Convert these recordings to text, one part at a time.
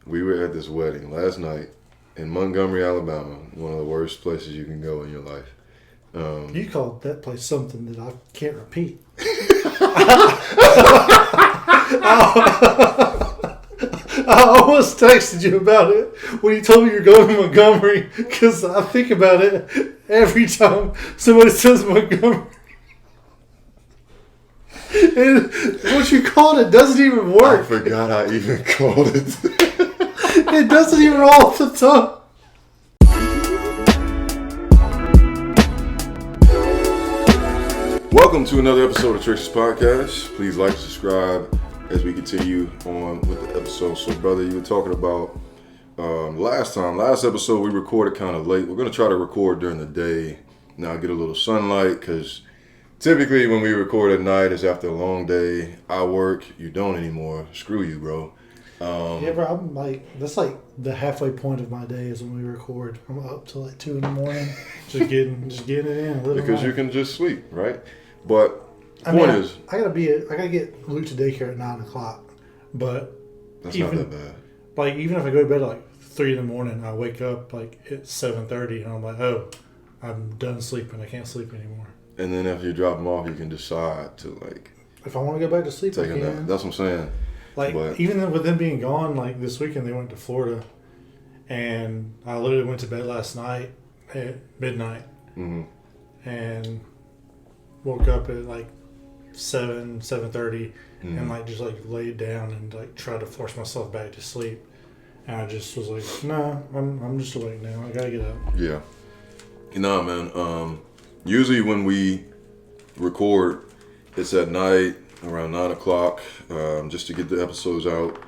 We were at this wedding last night in Montgomery, Alabama, one of the worst places you can go in your life. You called that place something that I can't repeat. I almost texted you about it when you told me you're going to Montgomery because I think about it every time somebody says Montgomery. And what you called it doesn't even work. I forgot I even called it. It doesn't even roll off the tongue. Welcome to another episode of Tracy's Podcast. Please like and subscribe as we continue on with the episode. So, brother, you were talking about last episode we recorded kind of late. We're going to try to record during the day. Now get a little sunlight because typically when we record at night it's after a long day. I work, you don't anymore. Screw you, bro. Yeah, bro, I'm like, that's like the halfway point of my day is when we record. I'm up till like 2 a.m. just getting it in. Because you can just sleep, right? But the point is, I gotta get Luke to daycare at 9 o'clock. But that's not that bad. Like, even if I go to bed at like 3 a.m, I wake up like at 7:30 and I'm like, oh, I'm done sleeping. I can't sleep anymore. And then after you drop them off, you can decide to like, if I want to go back to sleep, I can. That's what I'm saying. Like, even with them being gone, like this weekend they went to Florida, and I literally went to bed last night at midnight, and woke up at like 7:30, and like just like laid down and like tried to force myself back to sleep, and I just was like, no, I'm just awake now. I gotta get up. Yeah, nah, man. Usually when we record, it's at night around 9 o'clock, just to get the episodes out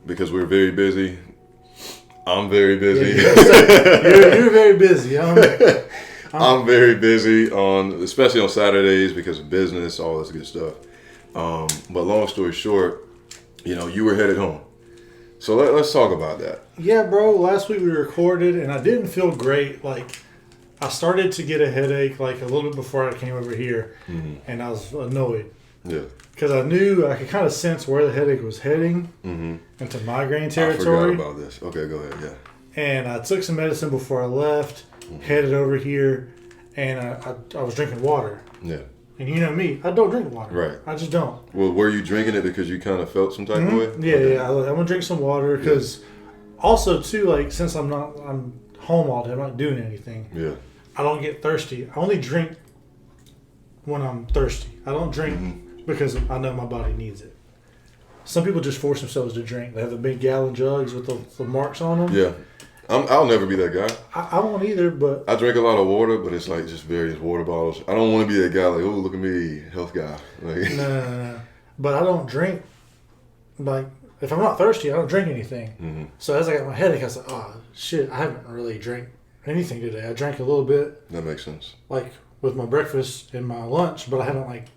because we're very busy. I'm very busy. Yeah, you're very busy. I'm very busy especially on Saturdays because of business, all this good stuff. But long story short, you were headed home. So let's talk about that. Yeah, bro. Last week we recorded and I didn't feel great. Like, I started to get a headache like a little bit before I came over here, and I was annoyed. Yeah. Because I knew I could kind of sense where the headache was heading into migraine territory. I forgot about this. Okay, go ahead. Yeah. And I took some medicine before I left, headed over here, and I was drinking water. Yeah. And you know me, I don't drink water. Right. I just don't. Well, were you drinking it because you kind of felt some type of way? Yeah. I'm gonna drink some water because also too, like, since I'm home all day, I'm not doing anything. Yeah. I don't get thirsty. I only drink when I'm thirsty. I don't drink because I know my body needs it. Some people just force themselves to drink. They have the big gallon jugs with the marks on them. Yeah. I'll never be that guy. I won't either, but I drink a lot of water, but it's like just various water bottles. I don't want to be that guy like, oh, look at me, health guy. Like, no. But I don't drink. Like, if I'm not thirsty, I don't drink anything. So as I got my headache, I was like, oh, shit, I haven't really drank anything today. I drank a little bit. That makes sense. Like, with my breakfast and my lunch, but I haven't, like,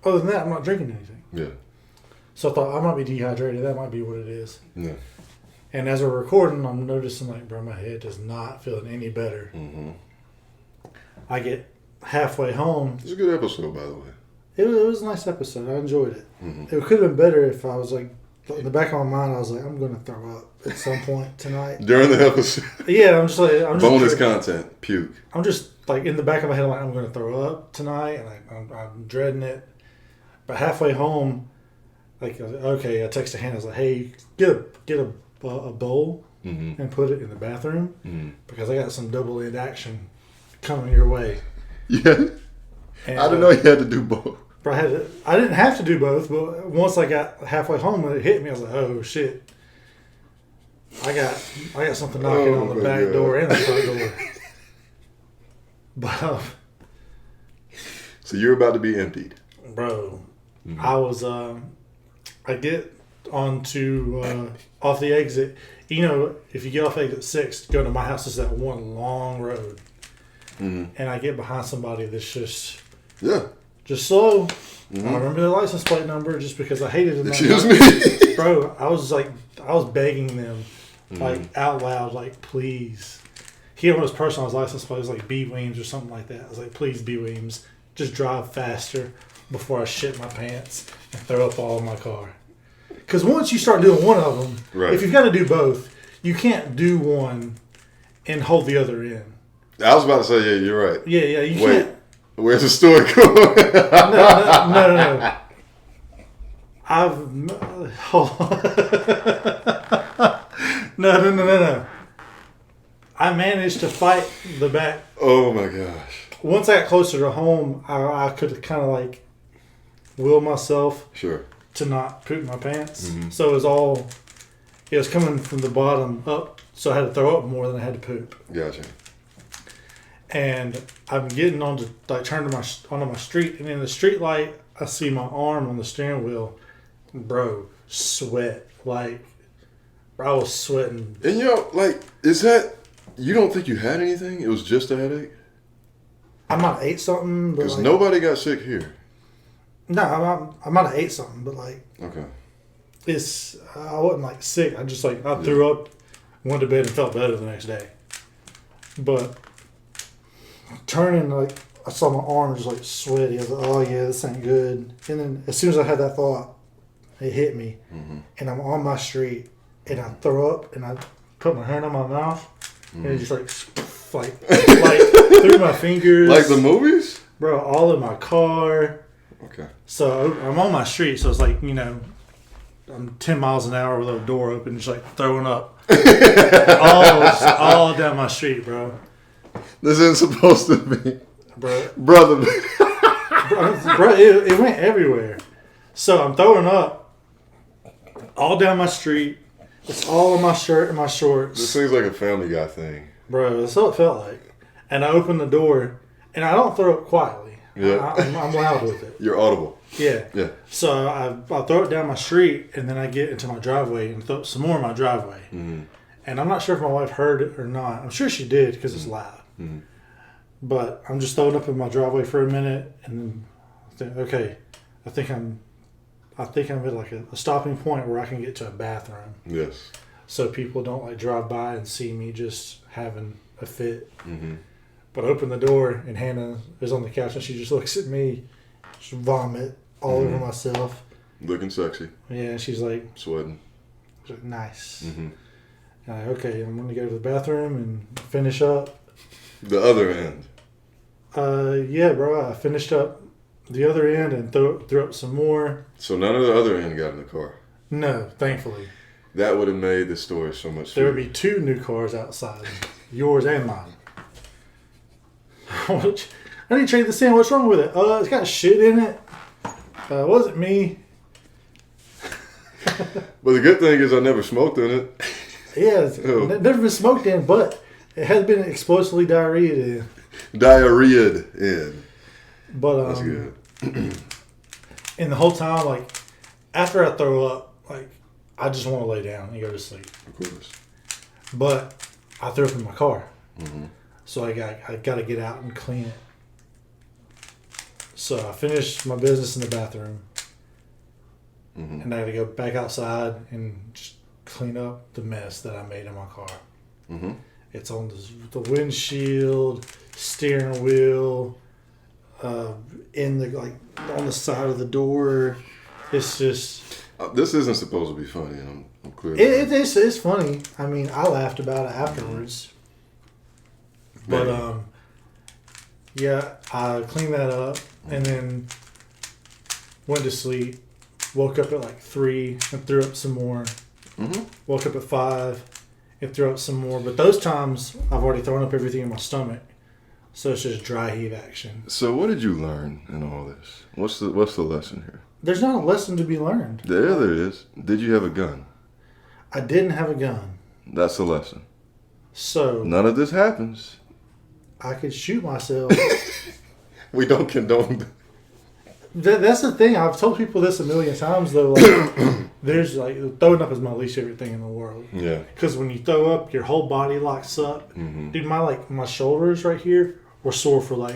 other than that, I'm not drinking anything. Yeah. So I thought I might be dehydrated. That might be what it is. Yeah. And as we're recording, I'm noticing, like, bro, my head does not feel any better. I get halfway home. It's a good episode, by the way. It was a nice episode. I enjoyed it. It could have been better if I was, like, in the back of my mind, I was like, I'm going to throw up at some point tonight. During the episode? Yeah, I'm just like... bonus content. Puke. I'm just, like, in the back of my head, I'm like, I'm going to throw up tonight, and I'm dreading it. But halfway home, like, okay, I texted Hannah. I was like, hey, get a bowl and put it in the bathroom because I got some double end action coming your way. Yeah. And, I didn't know you had to do both. Bro, I didn't have to do both, but once I got halfway home and it hit me, I was like, oh shit. I got something knocking on the back door and the front door. But so you're about to be emptied. Bro, I was I get onto off the exit. If you get off exit 6, go to my house, is that one long road. And I get behind somebody that's just slow. I remember their license plate number just because I hated them. Excuse me? Bro, I was begging them like out loud, like, please. He had one of his personalized license plates, like B Weems or something like that. I was like, please, B Weems, just drive faster before I shit my pants and throw up all in my car. Because once you start doing one of them, Right. if you've got to do both, you can't do one and hold the other in. I was about to say, yeah, you're right. Yeah, you Wait, can't. where's the story going? No. Hold on. No. I managed to fight the back. Oh my gosh. Once I got closer to home, I could kind of like will myself Sure. to not poop my pants. Mm-hmm. So it was coming from the bottom up. So I had to throw up more than I had to poop. Gotcha. And I'm getting onto onto my street, and in the street light, I see my arm on the steering wheel, bro. Sweat, like, bro, I was sweating. And is that, you don't think you had anything? It was just a headache? I might have ate something, but Because nobody got sick here. No, I might have ate something, but like, Okay. I wasn't like sick. I just I threw up, went to bed, and felt better the next day. But turning, I saw my arm just sweaty. I was like, oh yeah, this ain't good. And then as soon as I had that thought, it hit me, and I'm on my street, and I throw up, and I put my hand on my mouth, and it just like through my fingers, Like the movies? bro, all in my car. Okay. So I'm on my street, so it's I'm 10 miles an hour with a door open, just throwing up all down my street, bro. This isn't supposed to be. Bro, Brother. it went everywhere. So I'm throwing up all down my street. It's all on my shirt and my shorts. This seems like a Family Guy thing. Bro, that's what it felt like. And I opened the door, and I don't throw up quietly. Yeah. I'm loud with it. You're audible. Yeah. Yeah. So I throw it down my street, and then I get into my driveway and throw some more in my driveway. Mm-hmm. And I'm not sure if my wife heard it or not. I'm sure she did because it's loud. Mm-hmm. But I'm just throwing up in my driveway for a minute, and then I think, okay, I think I'm at a stopping point where I can get to a bathroom, Yes. so people don't drive by and see me just having a fit. Mm-hmm. But I open the door, and Hannah is on the couch, and she just looks at me, just vomit all over myself. Looking sexy. Yeah, she's like, Sweating. nice. Mm-hmm. And I'm like, okay, I'm gonna go to the bathroom and finish up. The other end. Yeah, bro, I finished up the other end and threw up some more. So none of the other end got in the car. No, thankfully. That would have made the story so much There sweeter. would be 2 new cars outside, yours and mine. I need to trade this in. What's wrong with it? It's got shit in it. Wasn't me. But the good thing is I never smoked in it. Yeah, it's never been smoked in, but it has been explosively diarrhea in. Diarrheaed in. But That's good. and the whole time, after I throw up, I just want to lay down and go to sleep. Of course. But I threw up in my car. Mm-hmm. So I got to get out and clean it. So I finished my business in the bathroom. Mm-hmm. And I had to go back outside and just clean up the mess that I made in my car. Mm-hmm. It's on the windshield, steering wheel, in on the side of the door. It's just... This isn't supposed to be funny. I'm clear. It's funny. I mean, I laughed about it afterwards. But yeah, I cleaned that up and then went to sleep. Woke up at 3 and threw up some more. Mm-hmm. Woke up at 5 and threw up some more. But those times I've already thrown up everything in my stomach, so it's just dry heave action. So what did you learn in all this? What's the lesson here? There's not a lesson to be learned. There is. Did you have a gun? I didn't have a gun, That's the lesson. so None of this happens. I could shoot myself. We don't condone. That's the thing. I've told people this a million times, though. There's throwing up is my least favorite thing in the world. Yeah. Because when you throw up, your whole body locks up. Mm-hmm. Dude, my shoulders right here were sore for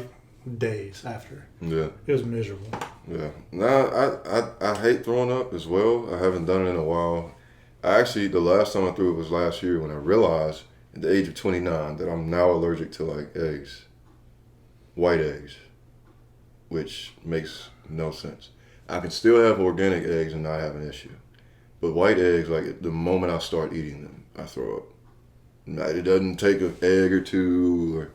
days after. Yeah. It was miserable. Yeah. I hate throwing up as well. I haven't done it in a while. The last time I threw it was last year when I realized at the age of 29 that I'm now allergic to eggs. White eggs. Which makes no sense. I can still have organic eggs and not have an issue. But white eggs, like the moment I start eating them, I throw up. It doesn't take an egg or two or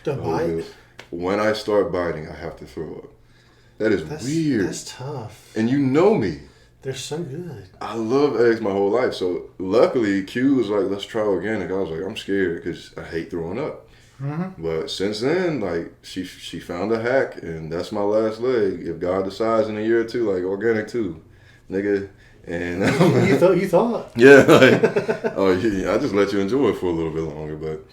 The bite? When I start biting, I have to throw up. That's weird. That's tough. And you know me. They're so good. I love eggs my whole life. So luckily, Q was like, let's try organic. I was like, I'm scared because I hate throwing up. Mm-hmm. But since then, like she found a hack, and that's my last leg. If God decides in a year or two, like organic too, nigga. And you thought? Yeah, like, oh yeah, I just let you enjoy it for a little bit longer. But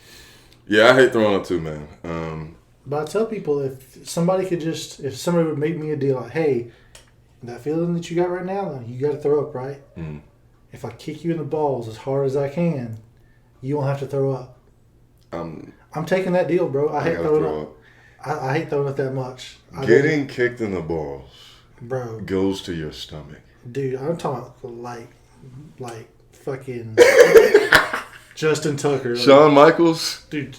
yeah, I hate throwing up too, man. But I tell people if somebody would make me a deal like, hey, that feeling that you got right now, you got to throw up, right? Mm. If I kick you in the balls as hard as I can, you won't have to throw up. I'm taking that deal, bro. I hate throwing up. I hate throwing up that much. Getting kicked in the balls, bro, goes to your stomach. Dude, I'm talking like fucking Justin Tucker. Shawn Michaels. Dude.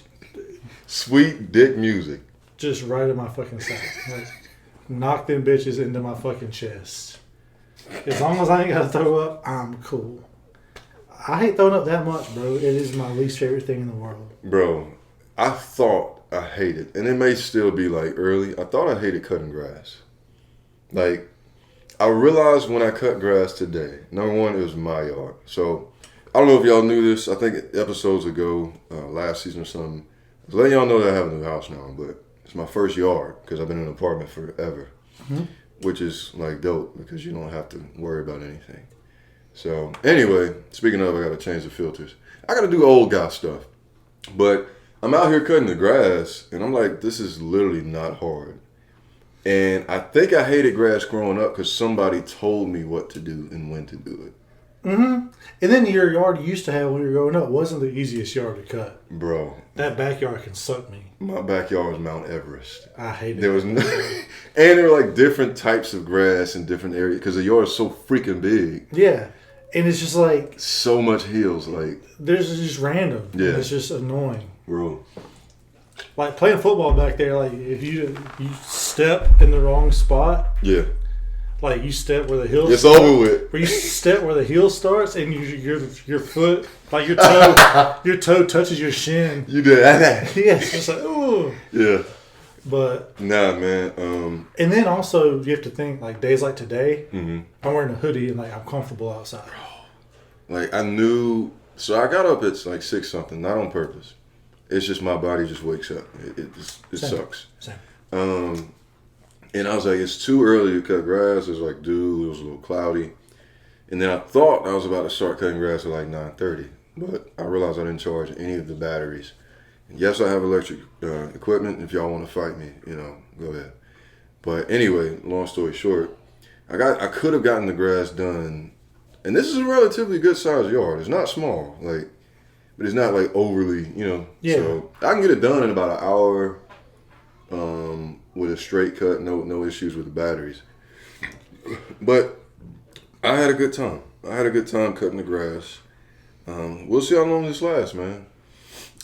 Sweet dick music. Just right in my fucking side. Like, knock them bitches into my fucking chest. As long as I ain't got to throw up, I'm cool. I hate throwing up that much, bro. It is my least favorite thing in the world. Bro, I thought I hated, and it may still be like early, I thought I hated cutting grass. Like, I realized when I cut grass today, number one, it was my yard. So, I don't know if y'all knew this. I think episodes ago, last season or something, I was letting y'all know that I have a new house now, but it's my first yard because I've been in an apartment forever, which is like dope because you don't have to worry about anything. So anyway, speaking of, I got to change the filters. I got to do old guy stuff, but I'm out here cutting the grass and I'm like, this is literally not hard. And I think I hated grass growing up because somebody told me what to do and when to do it. Mm-hmm. And then your yard you used to have when you were growing up wasn't the easiest yard to cut. Bro. That backyard can suck me. My backyard was Mount Everest. I hate it. There was no, and there were like different types of grass in different areas because the yard is so freaking big. Yeah. And it's just like... so much hills, like... there's just random. Yeah. It's just annoying. Bro. Like playing football back there, like if you step in the wrong spot... yeah. Like you step where the heel it's starts. Over with. Where you step where the heel starts and your foot, like your toe touches your shin. You did that. Yeah, it's just like, ooh. Yeah. But nah, man. And then also you have to think like days like today, mm-hmm. I'm wearing a hoodie and like I'm comfortable outside. Like I knew, so I got up at like 6 something, not on purpose. It's just my body just wakes up. It sucks. Same. And I was like, it's too early to cut grass. It was like dew. It was a little cloudy. And then I thought I was about to start cutting grass at like 9:30. But I realized I didn't charge any of the batteries. And yes, I have electric equipment. If y'all want to fight me, go ahead. But anyway, long story short, I could have gotten the grass done. And this is a relatively good sized yard. It's not small, but it's not like overly, Yeah. So I can get it done in about an hour. With a straight cut, no issues with the batteries. But I had a good time. I had a good time cutting the grass. We'll see how long this lasts, man.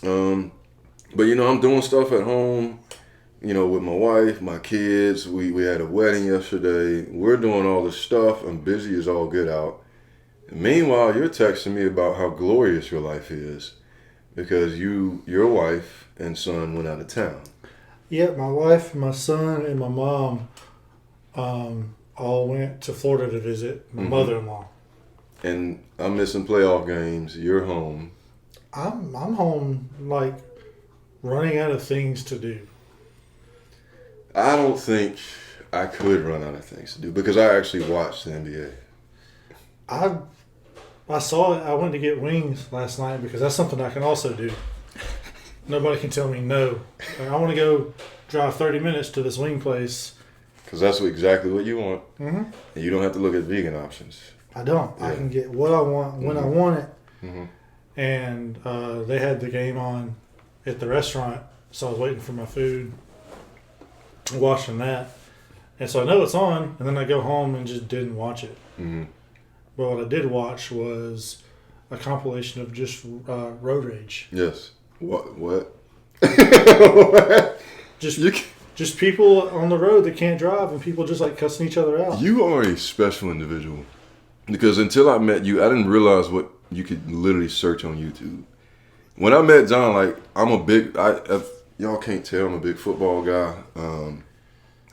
But I'm doing stuff at home, with my wife, my kids. We had a wedding yesterday. We're doing all this stuff. I'm busy as all get out. And meanwhile, you're texting me about how glorious your life is because your wife and son went out of town. Yeah, my wife, my son, and my mom all went to Florida to visit my mother-in-law. And I'm missing playoff games. You're home. I'm home, like, running out of things to do. I don't think I could run out of things to do because I actually watched the NBA. I saw it. I went to get wings last night because that's something I can also do. Nobody can tell me no. Like, I want to go drive 30 minutes to this wing place. Because that's exactly what you want. Mm-hmm. And you don't have to look at vegan options. I don't. Yeah. I can get what I want when I want it. Mm-hmm. And they had the game on at the restaurant, so I was waiting for my food, watching that. And so I know it's on, and then I go home and just didn't watch it. Mm-hmm. But what I did watch was a compilation of just road rage. Yes. What? What? Just people on the road that can't drive and people just like cussing each other out. You are a special individual. Because until I met you, I didn't realize what you could literally search on YouTube. When I met John, like, I'm a big, if y'all can't tell, I'm a big football guy.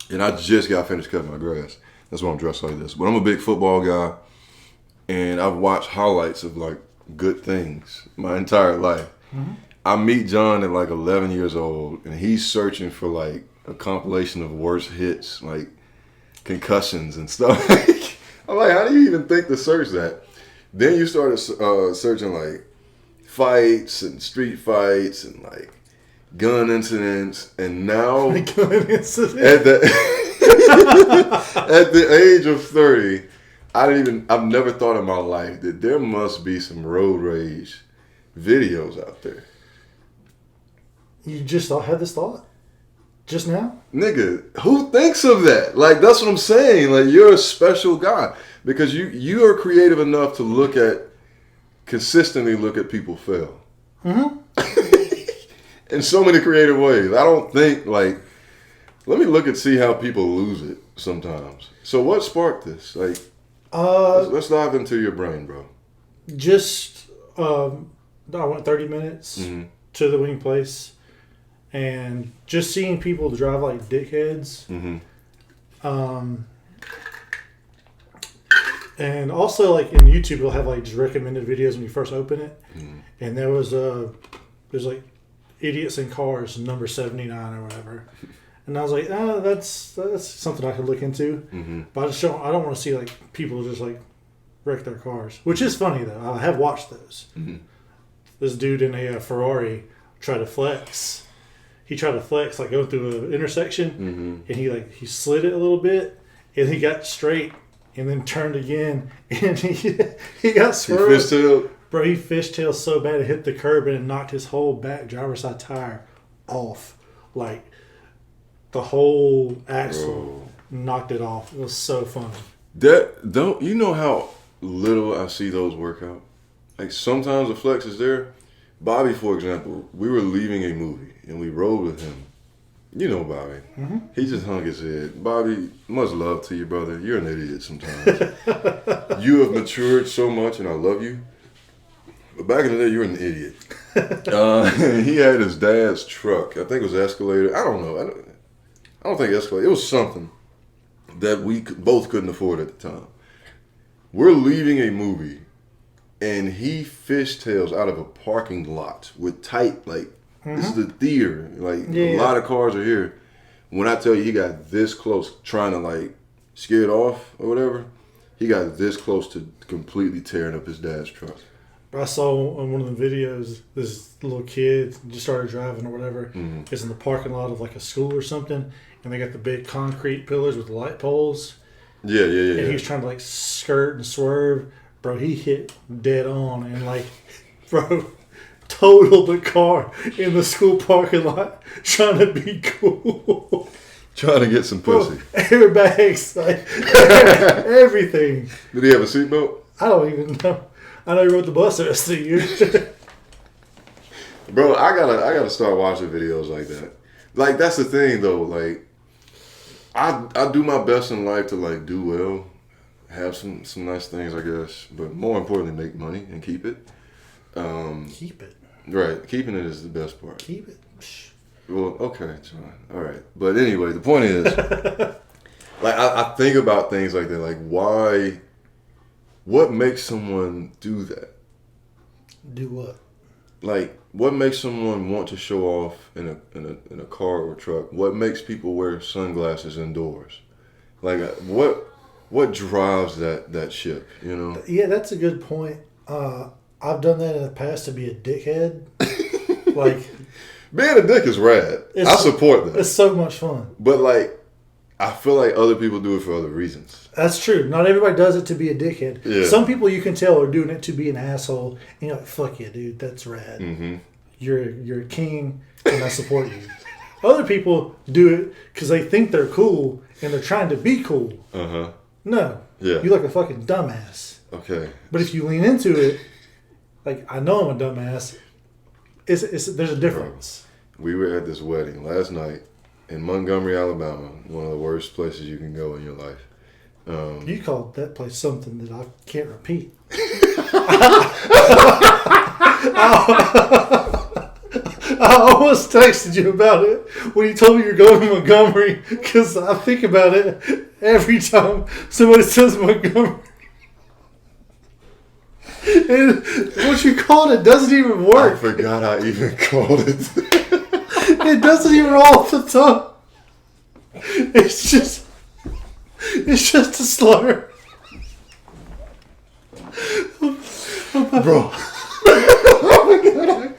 And I just got finished cutting my grass. That's why I'm dressed like this. But I'm a big football guy. And I've watched highlights of, like, good things my entire life. Mm-hmm. I meet John at, like, 11 years old. And he's searching for, like, a compilation of worst hits, like concussions and stuff. I'm like, how do you even think to search that? Then you started searching, like, fights and street fights and, like, gun incidents, and now at the at the age of 30, I've never thought in my life that there must be some road rage videos out there. You just had this thought just now? Nigga, who thinks of that? Like, that's what I'm saying. Like, you're a special guy because you are creative enough to consistently look at people fail. Mm-hmm. In so many creative ways. I don't think, like, let me look and see how people lose it sometimes. So what sparked this? Like, let's dive into your brain, bro. Just, I went 30 minutes to the wing place, and just seeing people drive like dickheads. Mm-hmm. And also, like, in YouTube, they'll have, like, just recommended videos when you first open it. Mm-hmm. And there's like, Idiots in Cars, number 79 or whatever. And I was like, that's something I could look into. Mm-hmm. But I don't want to see, like, people just, like, wreck their cars. Which is funny, though. I have watched those. Mm-hmm. This dude in a Ferrari tried to flex. He tried to flex, like, going through an intersection. Mm-hmm. And he slid it a little bit. And he got straight. And then turned again. And he got swerved. He fishtailed? Bro, he fishtailed so bad it hit the curb and knocked his whole back driver's side tire off. Like, the whole axle knocked it off. It was so funny. You know how little I see those work out? Like, sometimes the flex is there. Bobby, for example, we were leaving a movie and we rode with him. You know Bobby. Mm-hmm. He just hung his head. Bobby, much love to you, brother. You're an idiot sometimes. You have matured so much and I love you. But back in the day, you were an idiot. He had his dad's truck. I think it was Escalator. I don't know. I don't think Escalator. It was something that we both couldn't afford at the time. We're leaving a movie, and he fishtails out of a parking lot with tight, like, this is the theater. Like, a lot of cars are here. When I tell you he got this close trying to, like, scare it off or whatever, he got this close to completely tearing up his dad's truck. I saw on one of the videos, this little kid just started driving or whatever. Mm-hmm. It's in the parking lot of, like, a school or something, and they got the big concrete pillars with the light poles. Yeah. And he was trying to, like, skirt and swerve. Bro, he hit dead on and, like, bro, totaled the car in the school parking lot trying to be cool. Trying to get some pussy. Bro, airbags, like, everything. Did he have a seatbelt? I don't even know. I know he rode the bus the rest of the year. Bro, I gotta start watching videos like that. Like, that's the thing though. Like, I do my best in life to, like, do well, have some nice things, I guess, but more importantly, make money and keep it. Keep it. Right, keeping it is the best part. Keep it. Well, okay, John. All right, but anyway, the point is, like, I think about things like that. Like, why? What makes someone do that? Do what? Like, what makes someone want to show off in a car or truck? What makes people wear sunglasses indoors? Like, what drives that ship? You know? Yeah, that's a good point. I've done that in the past to be a dickhead. Like, being a dick is rad. I support that. It's so much fun. But, like, I feel like other people do it for other reasons. That's true. Not everybody does it to be a dickhead. Yeah. Some people you can tell are doing it to be an asshole. And you're like, fuck yeah, dude, that's rad. Mm-hmm. You're a king, and I support you. Other people do it because they think they're cool, and they're trying to be cool. Uh-huh. No. Yeah. You look like a fucking dumbass. Okay. But if you lean into it, like, I know I'm a dumbass, there's a difference. Bro, we were at this wedding last night in Montgomery, Alabama, one of the worst places you can go in your life. You called that place something that I can't repeat. I almost texted you about it when you told me you're going to Montgomery, because I think about it every time somebody says Montgomery. And what you called it doesn't even I work. forgot I even called it. It doesn't even roll off the tongue. It's just a slur. Bro. Oh my God.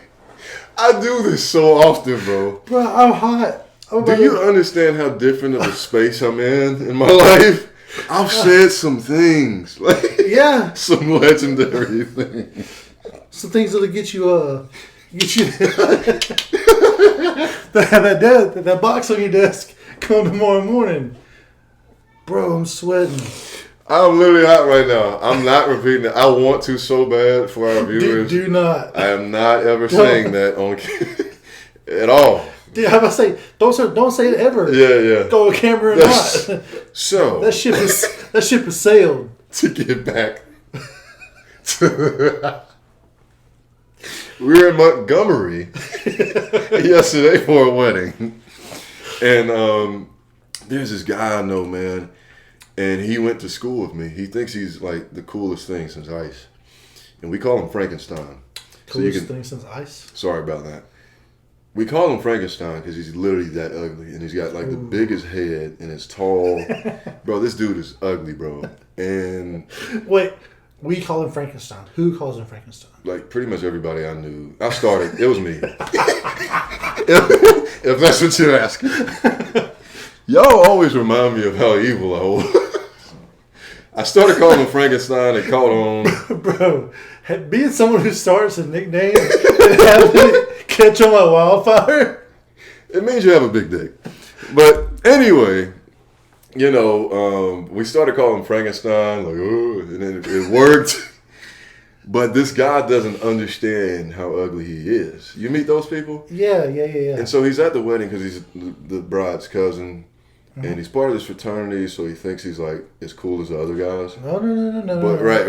I do this so often, bro. Bro, I'm hot. Do you understand how different of a space I'm in my life? I've said some things. Like, yeah. Some legendary things. Some things that'll get you that box on your desk come tomorrow morning. Bro, I'm sweating. I'm literally hot right now. I'm not repeating it. I want to so bad for our viewers. Do not. I am not ever saying that on at all. Dude, how about I say? Don't say it ever. Yeah. Go on camera or not. So that ship has sailed. To get back to we were in Montgomery yesterday for a wedding, and there's this guy I know, man, and he went to school with me. He thinks he's like the coolest thing since ice, and we call him Frankenstein. Coolest thing since ice? Sorry about that. We call him Frankenstein because he's literally that ugly, and he's got like the biggest head, and it's tall. Bro, this dude is ugly, bro. And wait, we call him Frankenstein. Who calls him Frankenstein? Like pretty much everybody I knew. I started. It was me. if that's what you're asking. Y'all always remind me of how evil I was. I started calling him Frankenstein and caught on. Bro, being someone who starts a nickname and having it catch on like wildfire. It means you have a big dick. But anyway, you know, we started calling him Frankenstein, like, oh, and then it worked. But this guy doesn't understand how ugly he is. You meet those people? Yeah. And so he's at the wedding because he's the bride's cousin. Mm-hmm. And he's part of this fraternity, so he thinks he's like as cool as the other guys. No. But right.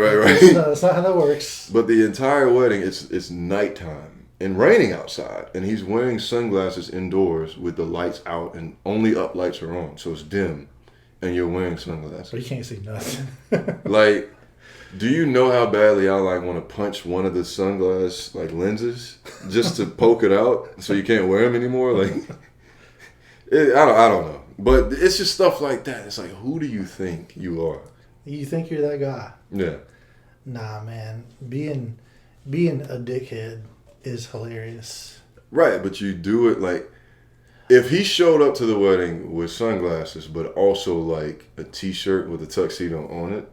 That's not how that works. But the entire wedding, it's nighttime and raining outside, and he's wearing sunglasses indoors with the lights out, and only up lights are on, so it's dim, and you're wearing sunglasses. But you can't see nothing. Like, do you know how badly I like want to punch one of the sunglass like lenses just to poke it out so you can't wear them anymore? Like, I don't know. But it's just stuff like that. It's like, who do you think you are? You think you're that guy? Yeah. Nah, man. Being a dickhead is hilarious. Right, but you do it like, if he showed up to the wedding with sunglasses, but also like a t-shirt with a tuxedo on it,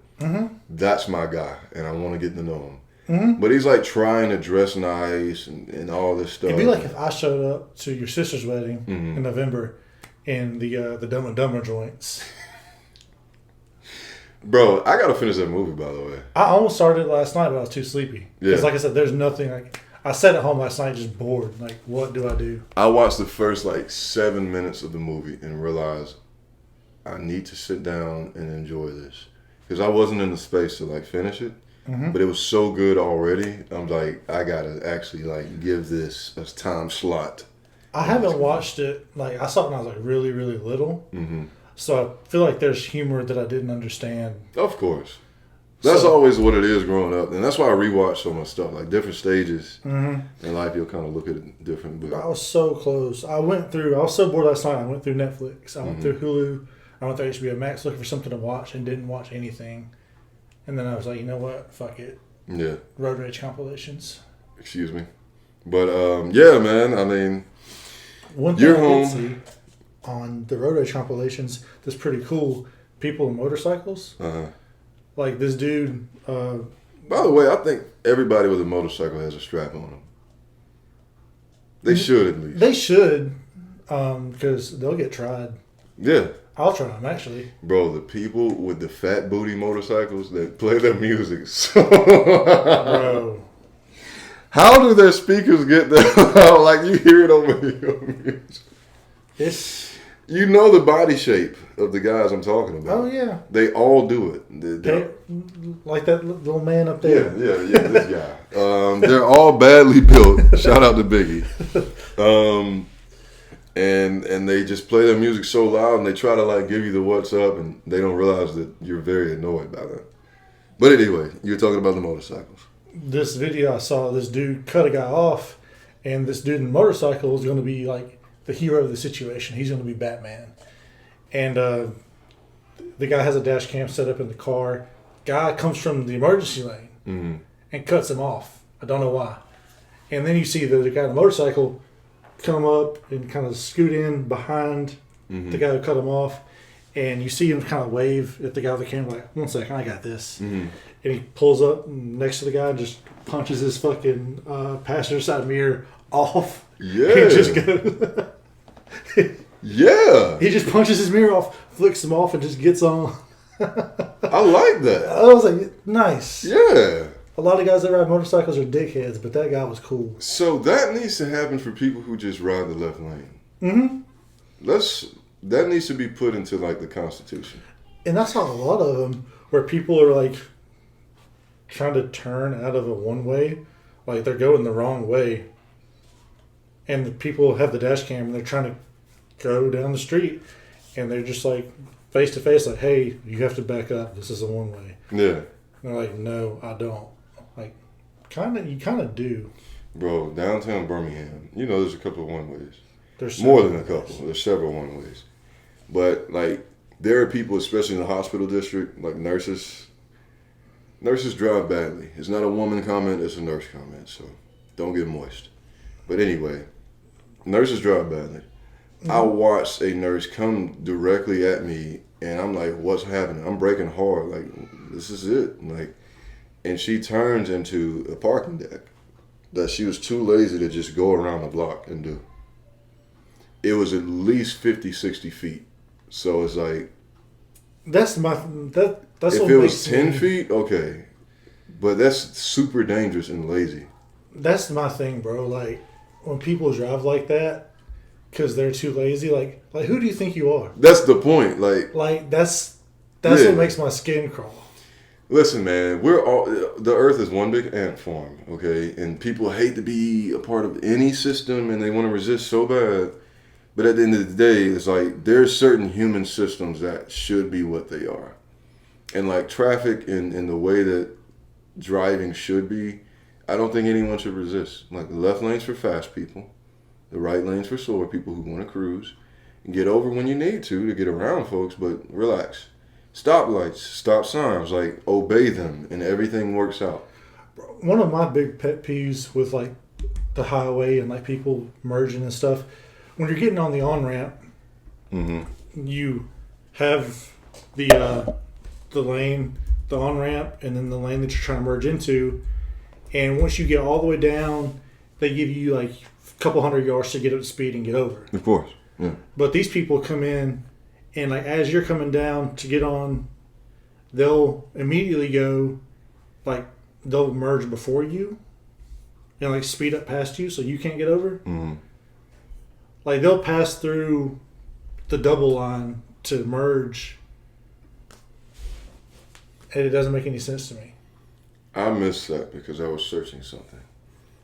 that's my guy, and I want to get to know him. Mm-hmm. But he's like trying to dress nice and all this stuff. It'd be like if I showed up to your sister's wedding in November in the Dumb and Dumber joints. Bro, I gotta finish that movie, by the way. I almost started it last night, but I was too sleepy. Because like I said, there's nothing like... I sat at home last night just bored. Like, what do I do? I watched the first like 7 minutes of the movie and realized I need to sit down and enjoy this. Because I wasn't in the space to like finish it. Mm-hmm. But it was so good already. I'm like, I gotta actually like give this a time slot. I haven't watched it. Like, I saw it when I was like really, really little. Mm-hmm. So I feel like there's humor that I didn't understand. Of course. That's always what it is growing up. And that's why I rewatch so much stuff. Like different stages in life, you'll kind of look at it different. But I was so close. I was so bored last night. I went through Netflix. I went through Hulu. I went through HBO Max looking for something to watch and didn't watch anything. And then I was like, you know what? Fuck it. Yeah. Road Rage compilations. Excuse me. But yeah, man. I mean, one thing I did see on the Road Rage compilations that's pretty cool. People in motorcycles. Like this dude. By the way, I think everybody with a motorcycle has a strap on them. They should at least. They should, because they'll get tried. Yeah. I'll try them, actually. Bro, the people with the fat booty motorcycles that play their music. Bro. How do their speakers get that loud? Like you hear it over your music. You know the body shape of the guys I'm talking about. Oh yeah. They all do it. Like that little man up there. Yeah. This guy. They're all badly built. Shout out to Biggie. And they just play their music so loud, and they try to like give you the what's up, and they don't realize that you're very annoyed by that. But anyway, you're talking about the motorcycles. This video I saw, this dude cut a guy off, and this dude in the motorcycle is going to be like the hero of the situation. He's going to be Batman. And the guy has a dash cam set up in the car. Guy comes from the emergency lane and cuts him off. I don't know why. And then you see the guy on the motorcycle come up and kind of scoot in behind the guy who cut him off. And you see him kind of wave at the guy with the camera like, 1 second, I got this. And he pulls up next to the guy and just punches his fucking passenger side mirror off. Yeah. He just goes... Yeah. He just punches his mirror off, flicks him off, and just gets on. I like that. I was like, nice. Yeah. A lot of guys that ride motorcycles are dickheads, but that guy was cool. So that needs to happen for people who just ride the left lane. That needs to be put into like the Constitution. And that's how a lot of them, where people are like trying to turn out of a one-way, like they're going the wrong way. And the people have the dash cam and they're trying to go down the street, and they're just like face to face, like, "Hey, you have to back up. This is a one way." Yeah. And they're like, "No, I don't." Like, you kind of do. Bro, downtown Birmingham, there's a couple of one ways. There's more than a couple. There's several one ways, but like there are people, especially in the hospital district, like nurses. Nurses drive badly. It's not a woman comment; it's a nurse comment. So don't get moist. But anyway, nurses drive badly. I watched a nurse come directly at me, and I'm like, "What's happening?" I'm braking hard, like, "This is it." Like, and she turns into a parking deck that she was too lazy to just go around the block and do. It was at least 50, 60 feet. So it's like, that's if what it was makes 10 me, feet, okay, but that's super dangerous and lazy. That's my thing, bro. Like, when people drive like that because they're too lazy, like who do you think you are? That's the point. Like that's what makes my skin crawl. Listen, man, the Earth is one big ant farm, okay? And people hate to be a part of any system, and they want to resist so bad. But at the end of the day, it's like there's certain human systems that should be what they are, and like traffic and the way that driving should be. I don't think anyone should resist. Like, the left lane's for fast people. The right lane's for slower people who want to cruise. And get over when you need to get around folks, but relax. Stoplights, stop signs, like, obey them, and everything works out. One of my big pet peeves with, like, the highway and, like, people merging and stuff, when you're getting on the on-ramp, you have the lane, the on-ramp, and then the lane that you're trying to merge into. And once you get all the way down, they give you like a couple hundred yards to get up to speed and get over. Of course, yeah. But these people come in, and like as you're coming down to get on, they'll immediately go, like they'll merge before you, and like speed up past you so you can't get over. Like they'll pass through the double line to merge, and it doesn't make any sense to me. I missed that because I was searching something.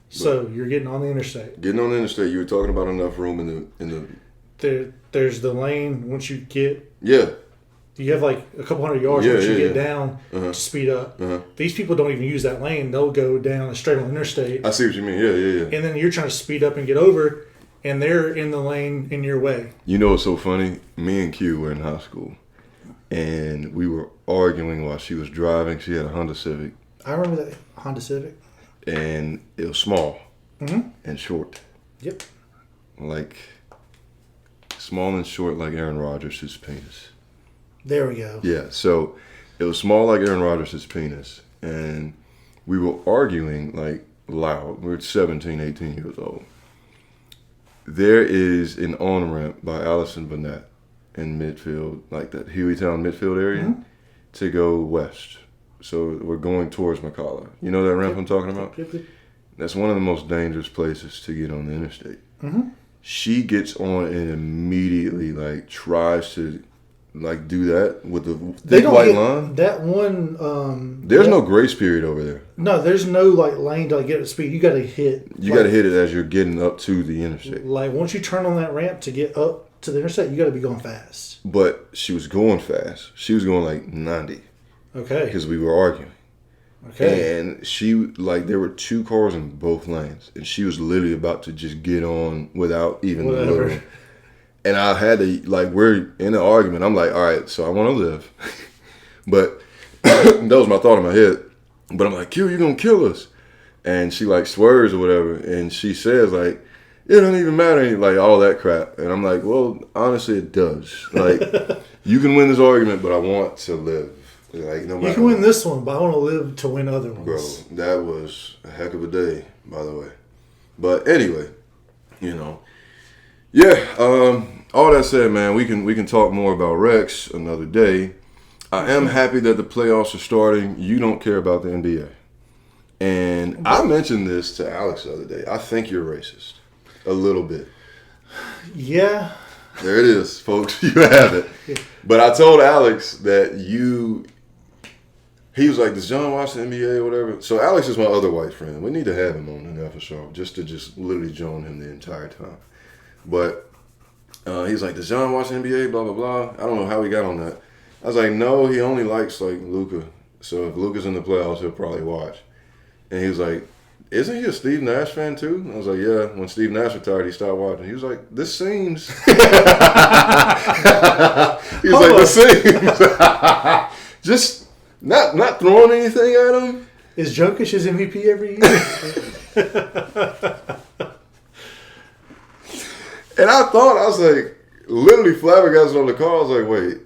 So you're getting on the interstate. Getting on the interstate, you were talking about enough room in the. There's the lane. Once you get. Yeah. You have like a couple hundred yards once you get down to speed up. These people don't even use that lane. They'll go down straight on the interstate. I see what you mean. Yeah. And then you're trying to speed up and get over, and they're in the lane in your way. You know what's so funny? Me and Q were in high school, and we were arguing while she was driving. She had a Honda Civic. I remember that Honda Civic. And it was small and short. Yep. Like, small and short like Aaron Rodgers' penis. There we go. Yeah, so it was small like Aaron Rodgers' penis. And we were arguing, like, loud. We were 17, 18 years old. There is an on-ramp by Allison Burnett in Midfield, like that Hueytown Midfield area, to go west. So we're going towards McCalla. You know that ramp I'm talking about? Yep. That's one of the most dangerous places to get on the interstate. she gets on and immediately like tries to like do that with the thick white line. That one. There's no grace period over there. No, there's no like lane to like, get at speed. You got to hit. You got to hit it as you're getting up to the interstate. Like once you turn on that ramp to get up to the interstate, you got to be going fast. But she was going fast. She was going like 90. Okay. Because we were arguing. Okay. And she, like, there were 2 cars in both lanes. And she was literally about to just get on without even the little. And I had to, like, we're in an argument. I'm like, all right, so I want to live. But that was my thought in my head. But I'm like, Q, you're going to kill us. And she, like, swerves or whatever. And she says, like, it doesn't even matter, like, all that crap. And I'm like, well, honestly, it does. Like, you can win this argument, but I want to live. Like, no matter you can win this one, but I want to live to win other ones. Bro, that was a heck of a day, by the way. But anyway, you know. Yeah, all that said, man, we can talk more about Rex another day. I am happy that the playoffs are starting. You don't care about the NBA. And I mentioned this to Alex the other day. I think you're racist. A little bit. Yeah. There it is, folks. You have it. But I told Alex that he was like, does John watch the NBA or whatever? So Alex is my other white friend. We need to have him on the episode just to literally join him the entire time. But he's like, does John watch the NBA? Blah, blah, blah. I don't know how he got on that. I was like, no, he only likes like Luka. So if Luka's in the playoffs, he'll probably watch. And he was like, isn't he a Steve Nash fan too? And I was like, yeah. When Steve Nash retired, he stopped watching. He was like, this seems. He was like, this seems. Just not throwing anything at him. Is Jokic his MVP every year? And I was like, literally flabbergasted on the call. I was like, wait,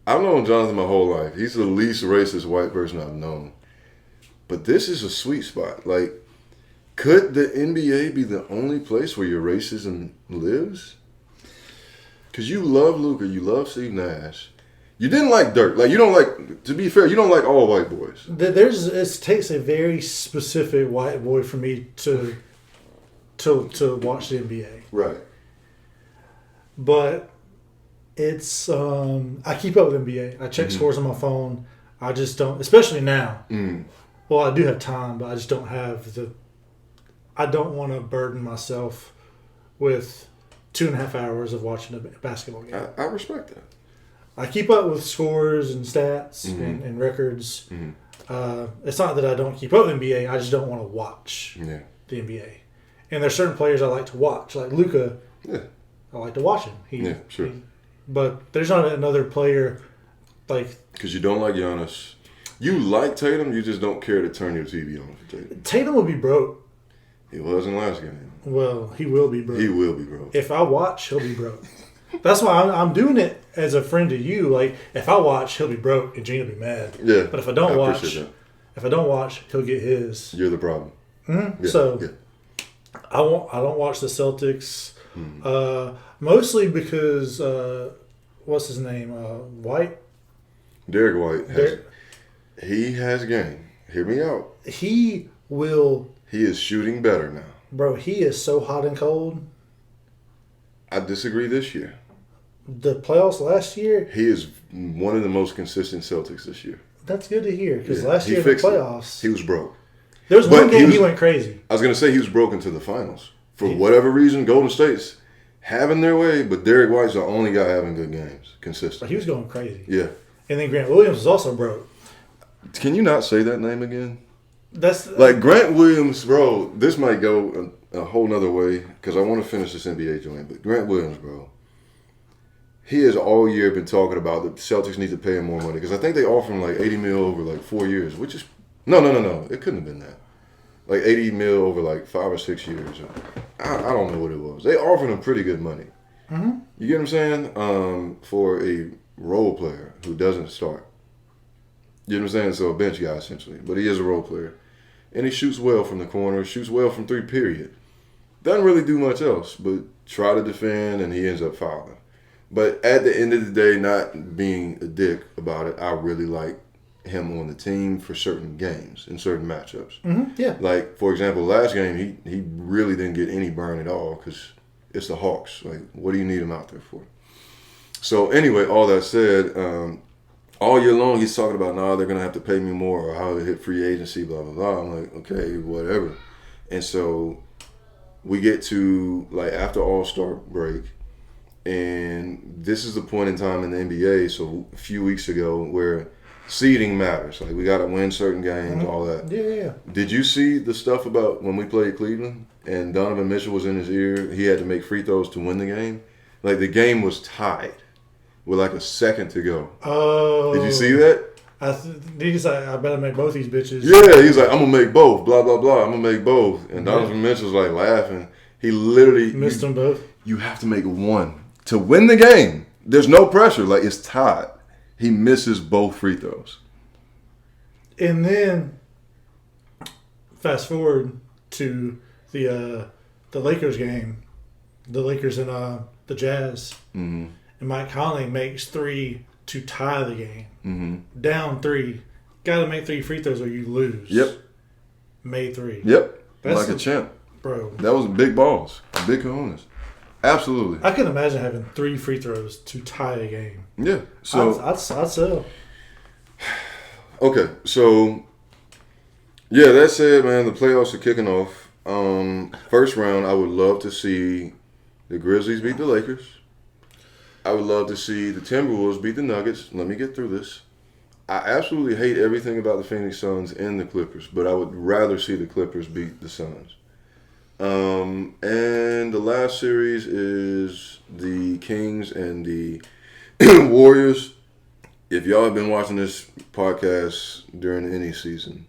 I've known Jonathan my whole life. He's the least racist white person I've known. But this is a sweet spot. Like, could the NBA be the only place where your racism lives? Because you love Luka, you love Steve Nash. You didn't like Dirk. Like, you don't like, to be fair, you don't like all white boys. It takes a very specific white boy for me to watch the NBA. Right. But it's, I keep up with NBA. I check scores on my phone. I just don't, especially now. Well, I do have time, but I just don't have I don't want to burden myself with 2.5 hours of watching a basketball game. I respect that. I keep up with scores and stats and records. It's not that I don't keep up with the NBA. I just don't want to watch the NBA. And there's certain players I like to watch, like Luka. Yeah. I like to watch him. Sure. But there's not another player like. Because you don't like Giannis. You like Tatum, you just don't care to turn your TV on for Tatum. Tatum will be broke. He was in last game. Well, he will be broke. He will be broke. If I watch, he'll be broke. That's why I'm doing it as a friend to you. Like, if I watch, he'll be broke and Gene will be mad. Yeah. But if I don't watch, he'll get his. You're the problem. Mm-hmm. Yeah, so I don't watch the Celtics. Mostly because what's his name? White. Derek White he has game. Hear me out. He is shooting better now. Bro, he is so hot and cold. I disagree this year. The playoffs last year? He is one of the most consistent Celtics this year. That's good to hear, because last year in the playoffs... He was broke. There was one game he went crazy. I was going to say he was broken to the finals. For whatever reason, Golden State's having their way, but Derek White's the only guy having good games, consistent. But he was going crazy. Yeah. And then Grant Williams was also broke. Can you not say that name again? That's like Grant Williams, bro. This might go a whole nother way because I want to finish this NBA joint. But Grant Williams, bro, he has all year been talking about the Celtics need to pay him more money because I think they offered him like $80 million over like 4 years, which is no. It couldn't have been that. Like $80 million over like 5 or 6 years. I don't know what it was. They offered him pretty good money. Mm-hmm. You get what I'm saying? For a role player who doesn't start. You know what I'm saying? So a bench guy, essentially. But he is a role player. And he shoots well from the corner, shoots well from three, period. Doesn't really do much else, but try to defend, and he ends up fouling. But at the end of the day, not being a dick about it, I really like him on the team for certain games and certain matchups. Mm-hmm. Yeah. Like, for example, last game, he really didn't get any burn at all because It's the Hawks. Like, what do you need him out there for? So anyway, all that said, all year long he's talking about, they're going to have to pay me more or how to hit free agency, blah, blah, blah. I'm like, okay, whatever. And so we get to, like, after All-Star break, and this is the point in time in the NBA, so a few weeks ago, where seeding matters. Like, we got to win certain games, all that. Yeah. Did you see the stuff about when we played Cleveland and Donovan Mitchell was in his ear? He had to make free throws to win the game. Like, the game was tied with like a second to go. Oh. Did you see that? He's like, I better make both these bitches. Yeah, he's like, I'm going to make both, blah, blah, blah. I'm going to make both. And Donovan Mitchell's like laughing. He literally missed them both. You have to make one to win the game. There's no pressure. Like, it's tied. He misses both free throws. And then, fast forward to the Lakers game, the Lakers and the Jazz, and Mike Conley makes 3 to tie the game. Down 3, got to make 3 free throws or you lose. Yep. Made 3. Yep. Like a champ, bro. That was big balls, big cojones. Absolutely. I can imagine having 3 free throws to tie a game. Yeah. So I'd sell. Okay, so yeah, that said, man, the playoffs are kicking off. First round, I would love to see the Grizzlies beat the Lakers. I would love to see the Timberwolves beat the Nuggets. Let me get through this. I absolutely hate everything about the Phoenix Suns and the Clippers, but I would rather see the Clippers beat the Suns. And the last series is the Kings and the Warriors. If y'all have been watching this podcast during any season,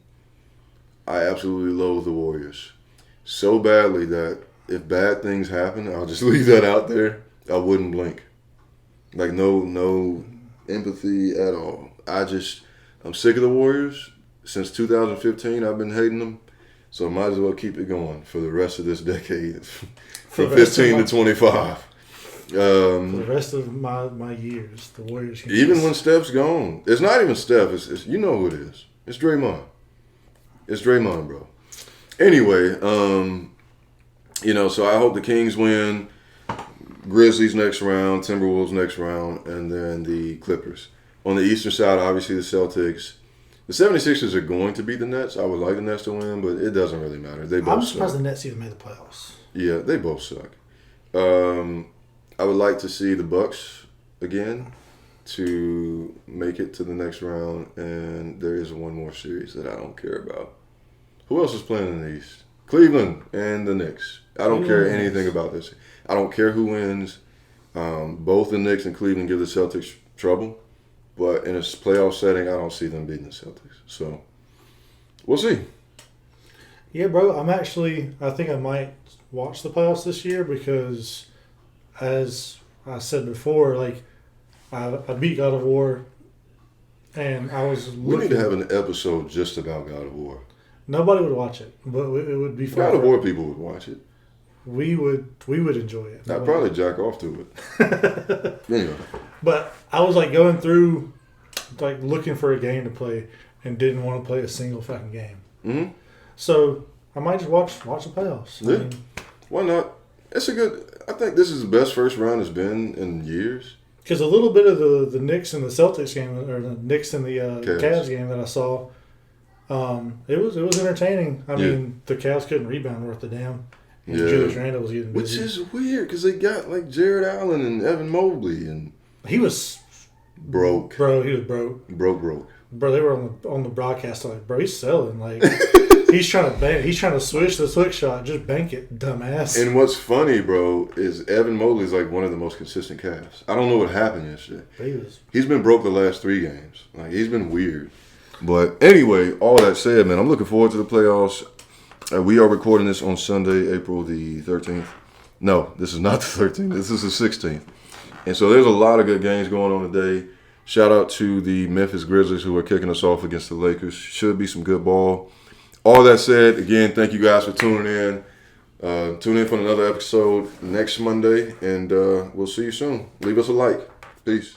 I absolutely loathe the Warriors so badly that if bad things happen, I'll just leave that out there. I wouldn't blink. Like, no empathy at all. I'm sick of the Warriors. Since 2015, I've been hating them. So I might as well keep it going for the rest of this decade, from 15 to 25. For the rest of my years, the Warriors. Even when Steph's gone, it's not even Steph. It's you know who it is. It's Draymond. It's Draymond, bro. Anyway, so I hope the Kings win, Grizzlies next round, Timberwolves next round, and then the Clippers. On the Eastern side, obviously the Celtics. The 76ers are going to beat the Nets. I would like the Nets to win, but it doesn't really matter. They both I'm surprised suck. the Nets even made the playoffs. Yeah, they both suck. I would like to see the Bucks again to make it to the next round, and there is one more series that I don't care about. Who else is playing in the East? Cleveland and the Knicks. I don't care anything about this. I don't care who wins. Both the Knicks and Cleveland give the Celtics trouble. But in a playoff setting, I don't see them beating the Celtics. So, we'll see. Yeah, bro. I think I might watch the playoffs this year because, as I said before, like, I beat God of War, and I was looking. We need to have an episode just about God of War. Nobody would watch it, but it would be fun. God of War people would watch it. We would enjoy it. I'd probably jack off to it. Anyway. But I was like going through, like looking for a game to play, and didn't want to play a single fucking game. Mm-hmm. So I might just watch the playoffs. Yeah. Why not? It's a good. I think this is the best first round it's been in years. Because a little bit of the Knicks and the Celtics game, or the Knicks and the Cavs game that I saw, it was entertaining. I mean, the Cavs couldn't rebound worth a damn. And Julius Randle was getting busy. Which is weird because they got like Jared Allen and Evan Mobley, and he was broke. Bro, he was broke. Broke. Bro, they were on the broadcast like, bro, he's selling. Like, he's trying to switch the slick shot, just bank it, dumbass. And what's funny, bro, is Evan Mobley's like one of the most consistent Cavs. I don't know what happened yesterday. He's been broke the last 3 games. Like, he's been weird. But anyway, all that said, man, I'm looking forward to the playoffs. We are recording this on Sunday, April the 13th. No, this is not the 13th. This is the 16th. And so there's a lot of good games going on today. Shout out to the Memphis Grizzlies who are kicking us off against the Lakers. Should be some good ball. All that said, again, thank you guys for tuning in. Tune in for another episode next Monday, and we'll see you soon. Leave us a like. Peace.